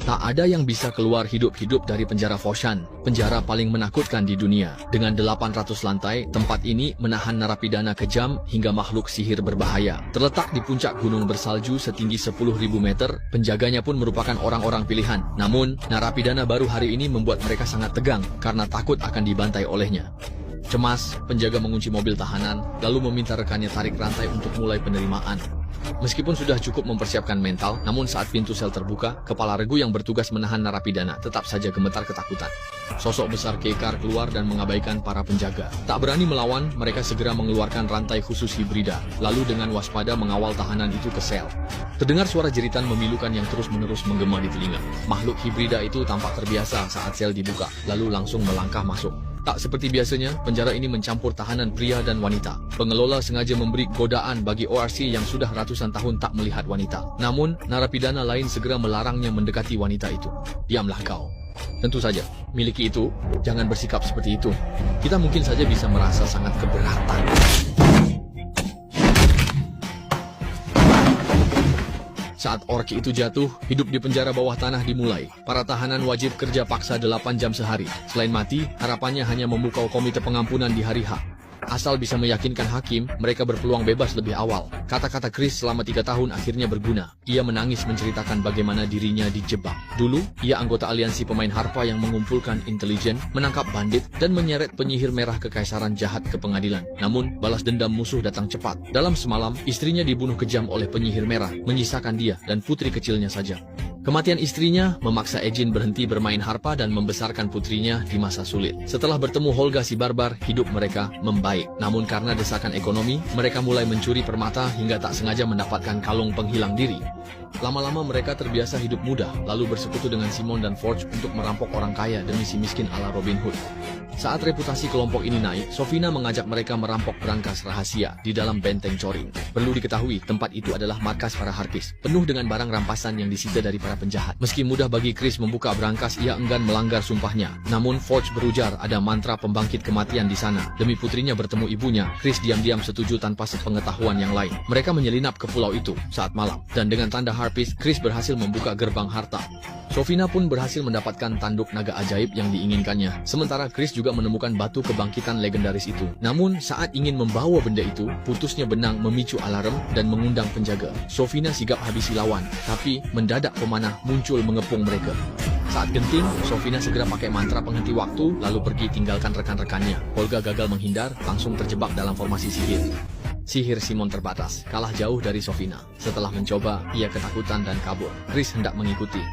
Tak ada yang bisa keluar hidup-hidup dari penjara Foshan, penjara paling menakutkan di dunia. Dengan 800 lantai, tempat ini menahan narapidana kejam hingga makhluk sihir berbahaya. Terletak di puncak gunung bersalju setinggi 10.000 meter, penjaganya pun merupakan orang-orang pilihan. Namun, narapidana baru hari ini membuat mereka sangat tegang karena takut akan dibantai olehnya. Cemas, penjaga mengunci mobil tahanan, lalu meminta rekannya tarik rantai untuk mulai penerimaan. Meskipun sudah cukup mempersiapkan mental, namun saat pintu sel terbuka, kepala regu yang bertugas menahan narapidana tetap saja gemetar ketakutan. Sosok besar Kekar keluar dan mengabaikan para penjaga. Tak berani melawan, mereka segera mengeluarkan rantai khusus hibrida, lalu dengan waspada mengawal tahanan itu ke sel. Terdengar suara jeritan memilukan yang terus-menerus menggema di telinga. Makhluk hibrida itu tampak terbiasa saat sel dibuka, lalu langsung melangkah masuk. Tak seperti biasanya, penjara ini mencampur tahanan pria dan wanita. Pengelola sengaja memberi godaan bagi ORC yang sudah ratusan tahun tak melihat wanita. Namun, narapidana lain segera melarangnya mendekati wanita itu. Diamlah kau. Tentu saja, miliki itu, jangan bersikap seperti itu. Kita mungkin saja bisa merasa sangat keberatan. Saat orki itu jatuh, hidup di penjara bawah tanah dimulai. Para tahanan wajib kerja paksa 8 jam sehari. Selain mati, harapannya hanya membuka komite pengampunan di hari H. Asal bisa meyakinkan hakim, mereka berpeluang bebas lebih awal. Kata-kata Chris selama 3 tahun akhirnya berguna. Ia menangis menceritakan bagaimana dirinya dijebak. Dulu, ia anggota aliansi pemain harpa yang mengumpulkan intelijen, menangkap bandit, dan menyeret penyihir merah kekaisaran jahat ke pengadilan. Namun, balas dendam musuh datang cepat. Dalam semalam, istrinya dibunuh kejam oleh penyihir merah, menyisakan dia dan putri kecilnya saja. Kematian istrinya memaksa Ejin berhenti bermain harpa dan membesarkan putrinya di masa sulit. Setelah bertemu Holga si barbar, hidup mereka membaik. Namun karena desakan ekonomi, mereka mulai mencuri permata hingga tak sengaja mendapatkan kalung penghilang diri. Lama-lama mereka terbiasa hidup mudah, lalu bersekutu dengan Simon dan Forge untuk merampok orang kaya demi si miskin ala Robin Hood. Saat reputasi kelompok ini naik, Sofina mengajak mereka merampok berangkas rahasia di dalam benteng Corin. Perlu diketahui, tempat itu adalah markas para harpis, penuh dengan barang rampasan yang disita dari para penjahat. Meski mudah bagi Chris membuka berangkas, ia enggan melanggar sumpahnya. Namun Forge berujar ada mantra pembangkit kematian di sana. Demi putrinya bertemu ibunya, Chris diam-diam setuju tanpa sepengetahuan yang lain. Mereka menyelinap ke pulau itu saat malam, dan dengan tanda harpis, Chris berhasil membuka gerbang harta. Sofina pun berhasil mendapatkan tanduk naga ajaib yang diinginkannya. Sementara Chris juga menemukan batu kebangkitan legendaris itu. Namun saat ingin membawa benda itu, putusnya benang memicu alarm dan mengundang penjaga. Sofina sigap habisi lawan, tapi mendadak pemanah muncul mengepung mereka. Saat genting, Sofina segera pakai mantra penghenti waktu, lalu pergi tinggalkan rekan-rekannya. Holga gagal menghindar, langsung terjebak dalam formasi sihir. Sihir Simon terbatas, kalah jauh dari Sofina. Setelah mencoba, ia ketakutan dan kabur. Chris hendak mengikuti.